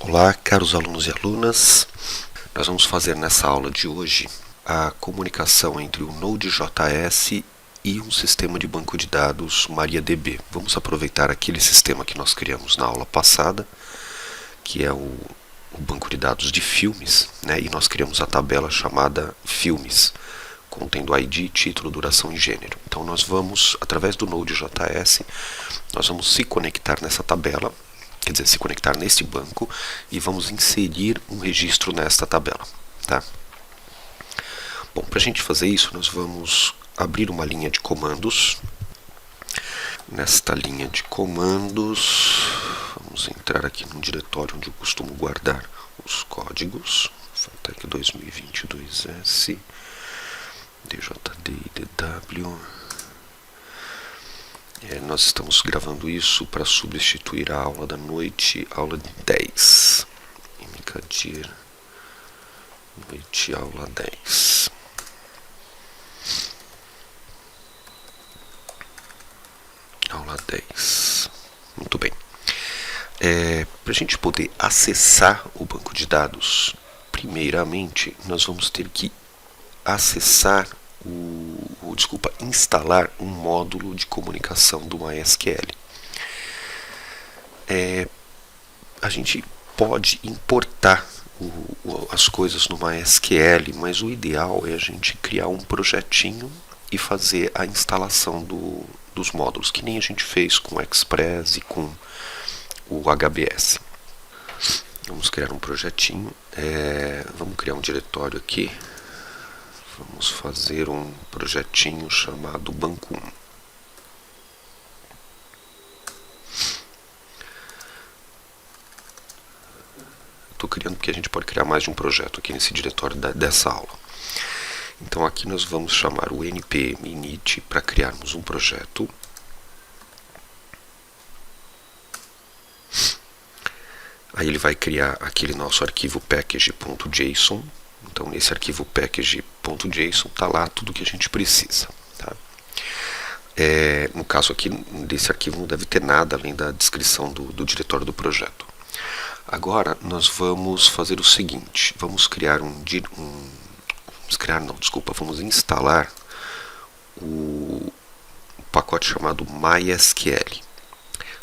Olá, caros alunos e alunas. Nós vamos fazer nessa aula de hoje a comunicação entre o Node.js e um sistema de banco de dados MariaDB. Vamos aproveitar aquele sistema que nós criamos na aula passada, que é o banco de dados de filmes, né? E nós criamos a tabela chamada filmes, contendo ID, título, duração e gênero. Então nós vamos, através do Node.js, nós vamos se conectar nessa tabela, quer dizer, se conectar neste banco e vamos inserir um registro nesta tabela, tá? Bom, para a gente fazer isso, nós vamos abrir uma linha de comandos. Nesta linha de comandos, vamos entrar aqui no diretório onde eu costumo guardar os códigos. Fatec 2022S, DJD e DW. Nós estamos gravando isso para substituir a aula da noite, aula 10. Imcadir, noite, aula 10. Aula 10. Muito bem. Para a gente poder acessar o banco de dados, primeiramente, nós vamos ter que acessar instalar um módulo de comunicação do MySQL. A gente pode importar as coisas no MySQL, mas o ideal é a gente criar um projetinho e fazer a instalação dos módulos, que nem a gente fez com o Express e com o HBS. Vamos criar um projetinho, vamos criar um diretório aqui. Vamos fazer um projetinho chamado Banco 1. Estou criando porque a gente pode criar mais de um projeto aqui nesse diretório dessa aula. Então aqui nós vamos chamar o npm init para criarmos um projeto. Aí ele vai criar aquele nosso arquivo package.json. Então nesse arquivo package.json está lá tudo que a gente precisa, tá? No caso aqui desse arquivo não deve ter nada além da descrição do diretório do projeto. Agora nós vamos fazer o seguinte: vamos criar vamos instalar o pacote chamado MySQL.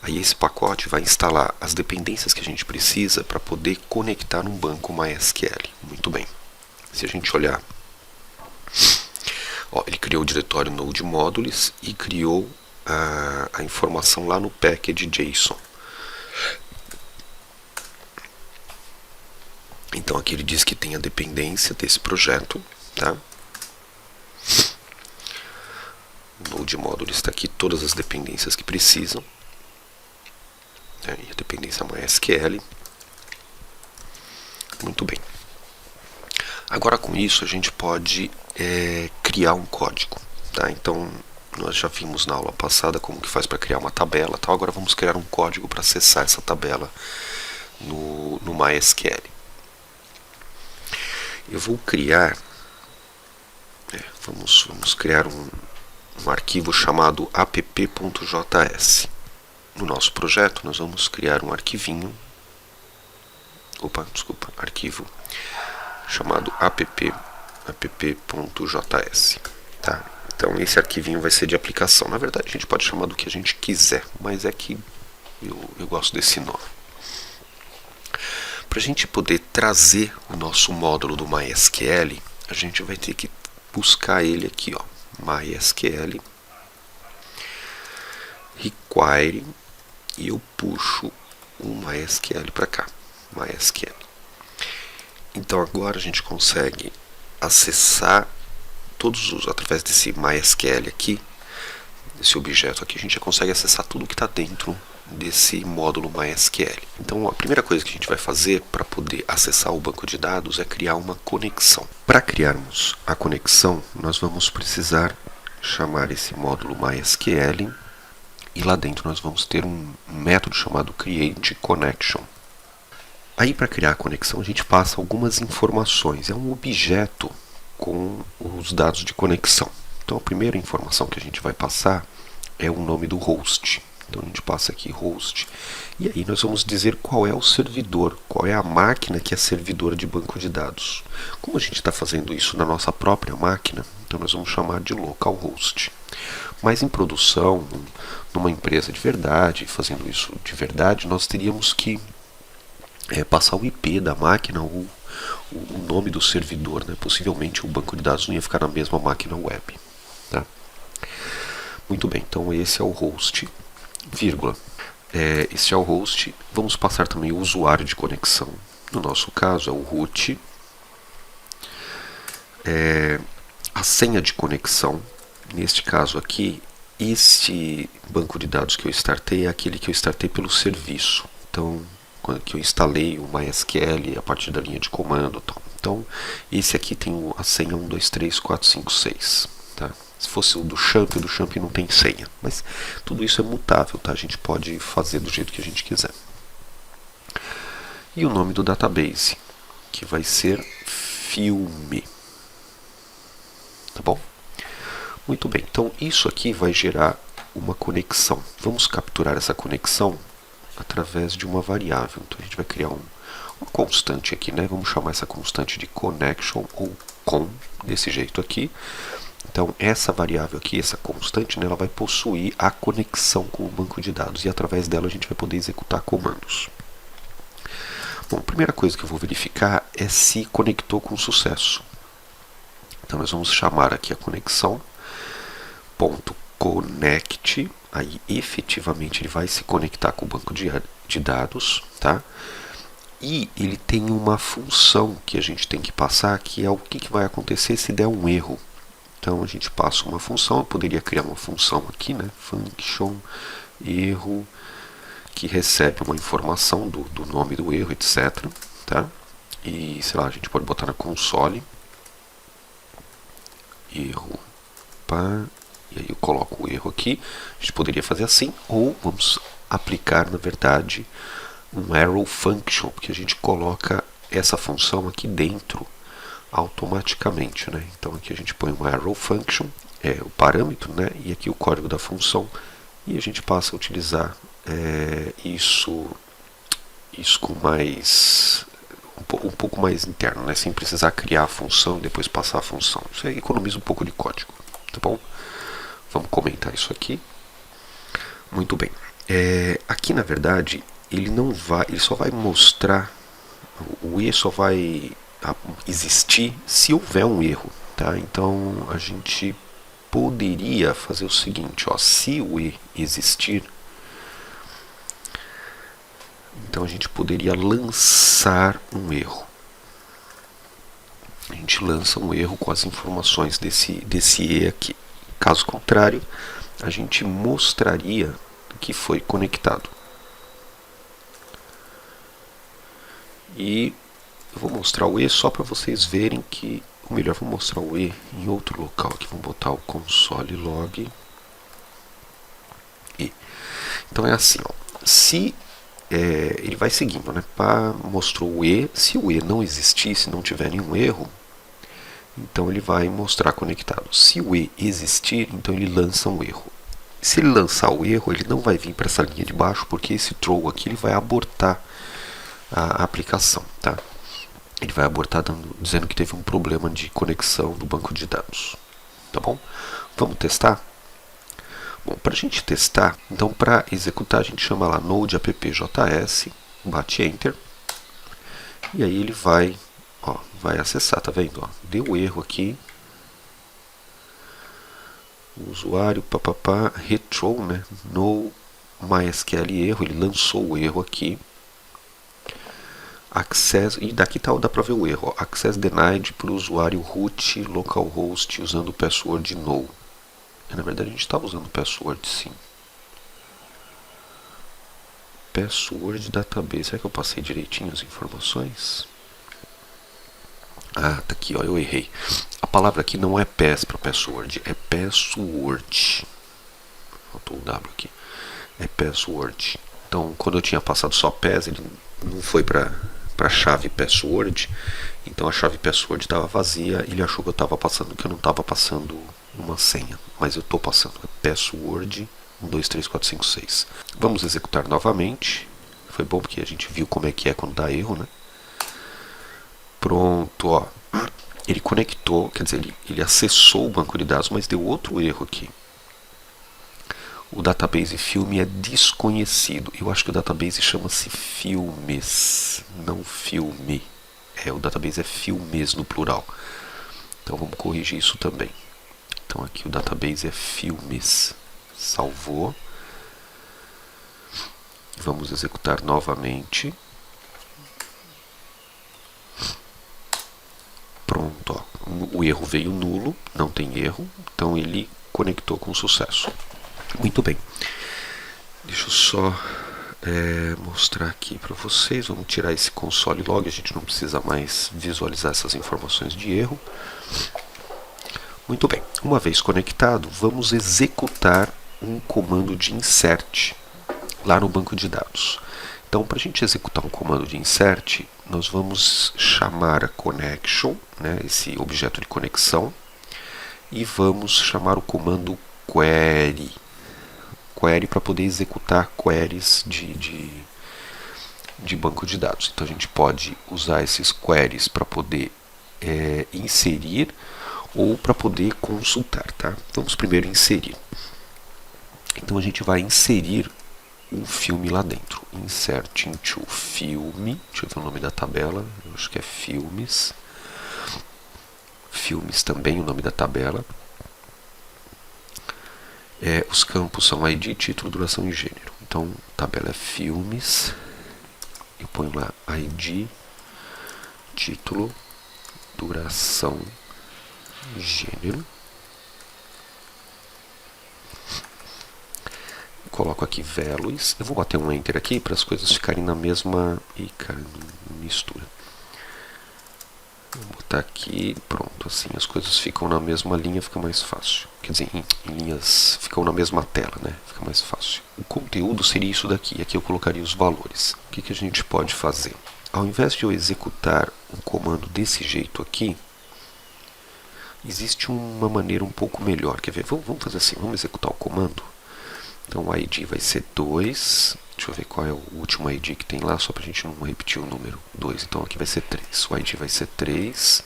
Aí esse pacote vai instalar as dependências que a gente precisa para poder conectar um banco MySQL. Muito bem. Se a gente olhar, ele criou o diretório Node Modules e criou a informação lá no package.json. Então aqui ele diz que tem a dependência desse projeto, tá? O Node Modules está aqui, todas as dependências que precisam. E a dependência MySQL. Muito bem. Agora com isso a gente pode criar um código, tá? Então nós já vimos na aula passada como que faz para criar uma tabela, tá? Agora vamos criar um código para acessar essa tabela no MySQL. Eu vou criar, vamos criar um arquivo chamado app.js. No nosso projeto nós vamos criar um arquivinho, arquivo chamado app.js, tá? Então esse arquivinho vai ser de aplicação. Na verdade a gente pode chamar do que a gente quiser, mas é que eu gosto desse nome. Para a gente poder trazer o nosso módulo do MySQL, a gente vai ter que buscar ele aqui, MySQL require, e eu puxo o MySQL para cá, MySQL. Então agora a gente consegue acessar através desse MySQL aqui, desse objeto aqui, a gente já consegue acessar tudo que está dentro desse módulo MySQL. Então a primeira coisa que a gente vai fazer para poder acessar o banco de dados é criar uma conexão. Para criarmos a conexão, nós vamos precisar chamar esse módulo MySQL e lá dentro nós vamos ter um método chamado createConnection. Aí para criar a conexão a gente passa algumas informações, é um objeto com os dados de conexão. Então a primeira informação que a gente vai passar é o nome do host. Então a gente passa aqui host, e aí nós vamos dizer qual é o servidor, qual é a máquina que é servidora de banco de dados. Como a gente está fazendo isso na nossa própria máquina, então nós vamos chamar de localhost. Mas em produção, numa empresa de verdade, fazendo isso de verdade, nós teríamos que passar o IP da máquina, o nome do servidor, né? Possivelmente o banco de dados não ia ficar na mesma máquina web. Tá? Muito bem, então esse é o host, vírgula. Esse é o host. Vamos passar também o usuário de conexão. No nosso caso é o root. A senha de conexão. Neste caso aqui, este banco de dados que eu startei é aquele que eu startei pelo serviço. Então, quando eu instalei o MySQL a partir da linha de comando. Então, esse aqui tem a senha 1, 2, 3, 4, 5, 6. Tá? Se fosse o do champ não tem senha. Mas tudo isso é mutável, tá? A gente pode fazer do jeito que a gente quiser. E o nome do database, que vai ser filme. Tá bom? Muito bem, então isso aqui vai gerar uma conexão. Vamos capturar essa conexão através de uma variável. Então a gente vai criar uma constante aqui, né? Vamos chamar essa constante de connection ou com, desse jeito aqui. Então essa variável aqui, essa constante, né, ela vai possuir a conexão com o banco de dados e através dela a gente vai poder executar comandos. Bom, a primeira coisa que eu vou verificar é se conectou com sucesso. Então nós vamos chamar aqui a conexão .connect, aí efetivamente ele vai se conectar com o banco de dados, tá? E ele tem uma função que a gente tem que passar, que é o que vai acontecer se der um erro. Então a gente passa uma função, eu poderia criar uma função aqui, né? Function erro, que recebe uma informação do nome do erro, etc. Tá? E sei lá, a gente pode botar na console erro, pá. E aí eu coloco o erro aqui. A gente poderia fazer assim, ou vamos aplicar, na verdade, um arrow function, porque a gente coloca essa função aqui dentro automaticamente, né? Então aqui a gente põe uma arrow function, o parâmetro, né? E aqui o código da função, e a gente passa a utilizar isso com mais um pouco mais interno, né? Sem precisar criar a função e depois passar a função. Isso aí economiza um pouco de código, tá bom? Vamos comentar isso aqui. Muito bem. Aqui na verdade ele só vai mostrar, o E só vai existir se houver um erro, tá? Então a gente poderia fazer o seguinte, ó, se o E existir, então a gente poderia lançar um erro. A gente lança um erro com as informações desse E aqui. Caso contrário, a gente mostraria que foi conectado. E eu vou mostrar o E só para vocês verem que, ou melhor, vou mostrar o E em outro local aqui. Vamos botar o console log E. Então é assim, ó, se ele vai seguindo, né? Mostrou o E, se o E não existir, se não tiver nenhum erro, então ele vai mostrar conectado. Se o E existir, então ele lança um erro. Se ele lançar o erro, ele não vai vir para essa linha de baixo, porque esse throw aqui ele vai abortar a aplicação, tá? Ele vai abortar dizendo que teve um problema de conexão do banco de dados, tá bom? Vamos testar? Bom, para a gente testar, então para executar a gente chama lá node appjs, bate enter, e aí ele vai acessar, tá vendo? Ó, deu erro aqui, o usuário, retrou, né? No MySQL erro, ele lançou o erro aqui. Access, e daqui dá para ver o erro, ó, access denied para o usuário root localhost usando o password no. Na verdade a gente estava usando o password, sim. Password database, será que eu passei direitinho as informações? Ah, tá aqui, ó, eu errei. A palavra aqui não é pass para password, é password. Faltou o W aqui. É password. Então, quando eu tinha passado só pass, ele não foi para a chave password. Então a chave password estava vazia. Ele achou que eu estava passando, que eu não estava passando uma senha. Mas eu estou passando. É password 1, 2, 3, 4, 5, 6. Vamos executar novamente. Foi bom porque a gente viu como é que é quando dá erro, né? Pronto, ó. Ele conectou, quer dizer, ele acessou o banco de dados, mas deu outro erro aqui. O database filme é desconhecido. Eu acho que o database chama-se filmes, não filme. O database é filmes no plural. Então vamos corrigir isso também. Então aqui o database é filmes. Salvou. Vamos executar novamente. Pronto, ó. O erro veio nulo, não tem erro, então ele conectou com sucesso. Muito bem. Deixa eu só mostrar aqui para vocês. Vamos tirar esse console log, a gente não precisa mais visualizar essas informações de erro. Muito bem. Uma vez conectado, vamos executar um comando de insert lá no banco de dados. Então, para a gente executar um comando de insert, nós vamos chamar a connection, né, esse objeto de conexão, e vamos chamar o comando query. Query para poder executar queries de banco de dados. Então, a gente pode usar esses queries para poder inserir ou para poder consultar, tá? Vamos primeiro inserir. Então, a gente vai inserir um filme lá dentro. Insert into filme. Deixa eu ver o nome da tabela. Eu acho que é filmes. Filmes também, o nome da tabela. Os campos são ID, título, duração e gênero. Então, a tabela é filmes. Eu ponho lá ID, título, duração e gênero. Coloco aqui values. Eu vou bater um enter aqui para as coisas ficarem na mesma... Ih, cara, mistura. Vou botar aqui, pronto, assim as coisas ficam na mesma linha, fica mais fácil. Quer dizer, em linhas ficam na mesma tela, né? Fica mais fácil. O conteúdo seria isso daqui, aqui eu colocaria os valores. O que a gente pode fazer? Ao invés de eu executar um comando desse jeito aqui, existe uma maneira um pouco melhor. Quer ver? Vamos fazer assim, vamos executar o comando. Então o ID vai ser 2. Deixa eu ver qual é o último ID que tem lá, só para a gente não repetir o número 2. Então aqui vai ser 3. O ID vai ser 3.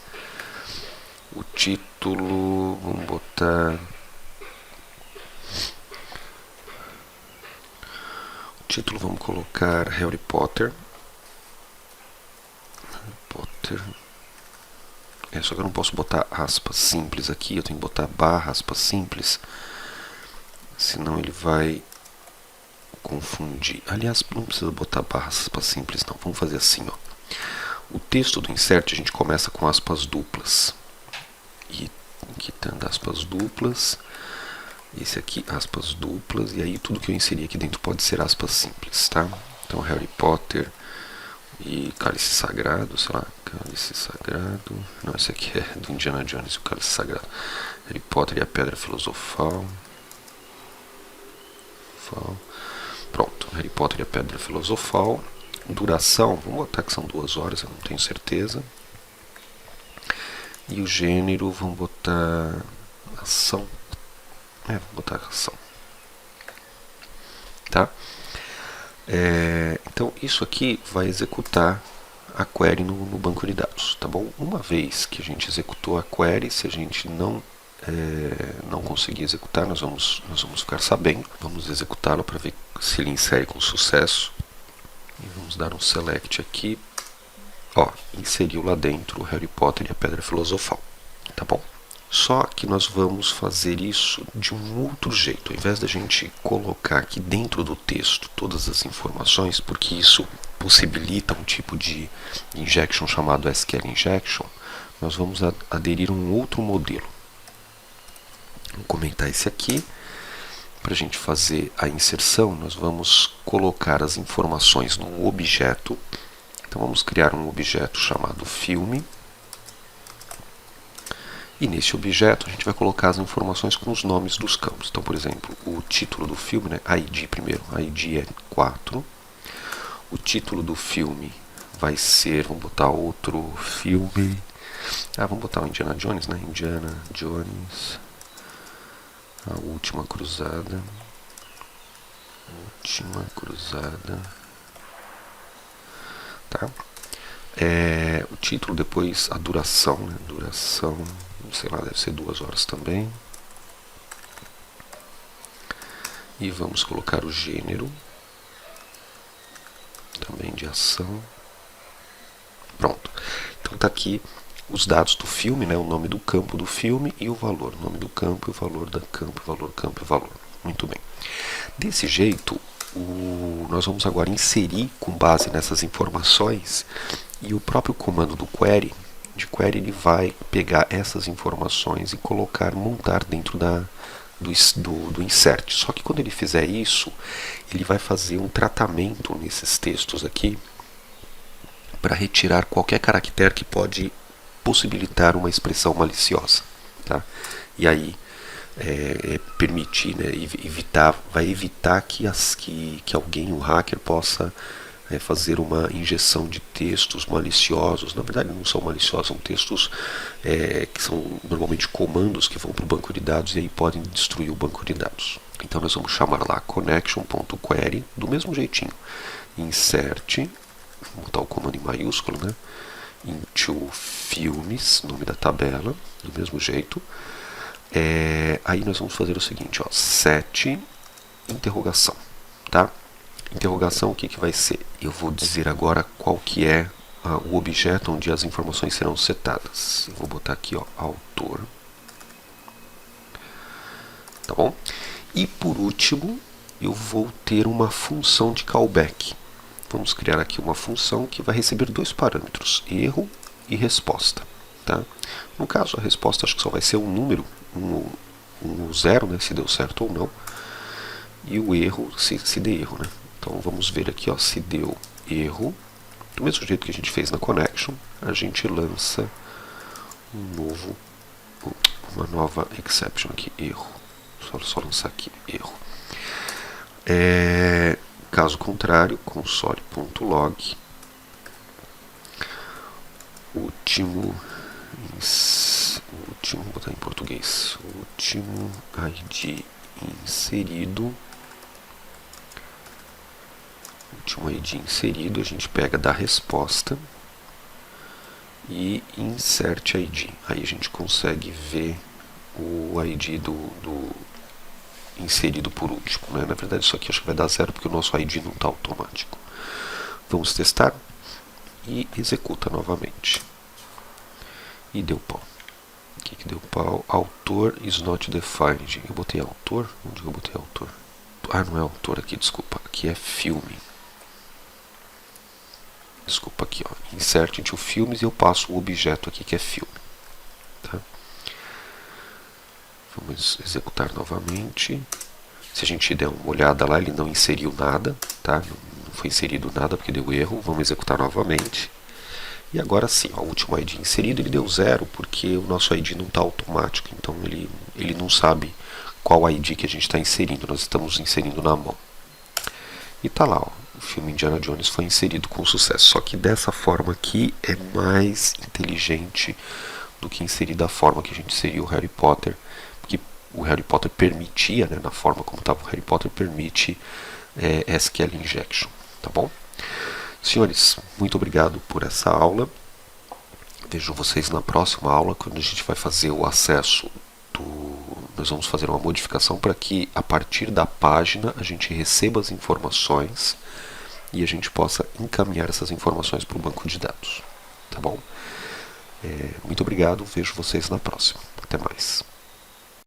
O título, vamos botar... O título vamos colocar Harry Potter. Harry Potter. Só que eu não posso botar aspas simples aqui, eu tenho que botar barra aspas simples. Senão ele vai confundir. Aliás, não precisa botar barras aspas simples não. Vamos fazer assim, ó. O texto do insert a gente começa com aspas duplas. E aqui tem aspas duplas. Esse aqui, aspas duplas. E aí tudo que eu inseri aqui dentro pode ser aspas simples, tá? Então Harry Potter e Cálice Sagrado, sei lá, Cálice Sagrado. Não, esse aqui é do Indiana Jones, o Cálice Sagrado. Harry Potter e a Pedra Filosofal. Pronto, Harry Potter e a Pedra Filosofal. Duração, vamos botar que são 2 horas, eu não tenho certeza. E o gênero, vamos botar ação. Vamos botar ação. Tá? Então isso aqui vai executar a query no banco de dados, tá bom? Uma vez que a gente executou a query, se a gente não conseguir executar, nós vamos ficar sabendo. Vamos executá-lo para ver se ele insere com sucesso. E vamos dar um select aqui. Ó, inseriu lá dentro o Harry Potter e a Pedra Filosofal, tá bom? Só que nós vamos fazer isso de um outro jeito. Ao invés da gente colocar aqui dentro do texto todas as informações, porque isso possibilita um tipo de injection chamado SQL Injection, nós vamos aderir a um outro modelo. Vou comentar esse aqui. Para a gente fazer a inserção, nós vamos colocar as informações num objeto. Então vamos criar um objeto chamado filme. E nesse objeto a gente vai colocar as informações com os nomes dos campos. Então, por exemplo, o título do filme, né? ID primeiro, ID é 4. O título do filme vai ser, vamos botar outro filme. Vamos botar o Indiana Jones, né? Indiana Jones, A Última Cruzada. Última cruzada. Tá? O título, depois a duração, né? Duração, sei lá, deve ser 2 horas também. E vamos colocar o gênero, também de ação. Pronto. Então tá aqui os dados do filme, né? O nome do campo do filme e o valor. O nome do campo e o valor da campo, valor, campo e valor. Muito bem. Desse jeito, nós vamos agora inserir com base nessas informações, e o próprio comando do query, ele vai pegar essas informações e colocar, montar dentro do insert. Só que quando ele fizer isso, ele vai fazer um tratamento nesses textos aqui para retirar qualquer caractere que pode possibilitar uma expressão maliciosa, tá? E aí permitir, né, vai evitar que alguém, um hacker, possa fazer uma injeção de textos maliciosos. Na verdade não são maliciosos, são textos que são normalmente comandos que vão para o banco de dados e aí podem destruir o banco de dados. Então nós vamos chamar lá connection.query do mesmo jeitinho. Insert, vou botar o comando em maiúsculo, né? Into filmes, nome da tabela, do mesmo jeito. Aí nós vamos fazer o seguinte, ó, set interrogação, tá? Interrogação, o que vai ser? Eu vou dizer agora qual que é o objeto onde as informações serão setadas. Eu vou botar aqui, ó, autor, tá bom? E por último, eu vou ter uma função de callback. Vamos criar aqui uma função que vai receber 2 parâmetros, erro e resposta, tá? No caso, a resposta acho que só vai ser um número, um 0, né, se deu certo ou não, e o erro, se der erro, né? Então vamos ver aqui, ó, se deu erro, do mesmo jeito que a gente fez na connection, a gente lança uma nova exception aqui, erro. Só lançar aqui, erro. Caso contrário, console.log último, vou botar em português, último ID inserido. Último ID inserido, a gente pega da resposta e insert ID. Aí a gente consegue ver o ID do inserido por último, né? Na verdade isso aqui acho que vai dar 0 porque o nosso ID não está automático. Vamos testar e executa novamente. E deu pau. O que deu pau? Autor is not defined. Eu botei autor? Onde eu botei autor? Ah, não é autor aqui, desculpa. Aqui é filme. Desculpa, aqui, ó. Insert into filmes e eu passo o objeto aqui que é filme. Tá? Vamos executar novamente. Se a gente der uma olhada lá, ele não inseriu nada, tá? Não foi inserido nada porque deu erro. Vamos executar novamente. E agora sim, ó, o último ID inserido ele deu 0 porque o nosso ID não está automático. Então ele não sabe qual ID que a gente está inserindo. Nós estamos inserindo na mão. E tá lá, ó, o filme Indiana Jones foi inserido com sucesso. Só que dessa forma aqui é mais inteligente do que inserir da forma que a gente inseriu o Harry Potter. Porque o Harry Potter permitia, né, na forma como estava o Harry Potter, permite SQL injection. Tá bom? Senhores, muito obrigado por essa aula. Vejo vocês na próxima aula, quando a gente vai fazer o acesso nós vamos fazer uma modificação para que a partir da página a gente receba as informações e a gente possa encaminhar essas informações para o banco de dados. Tá bom? Muito obrigado, vejo vocês na próxima. Até mais.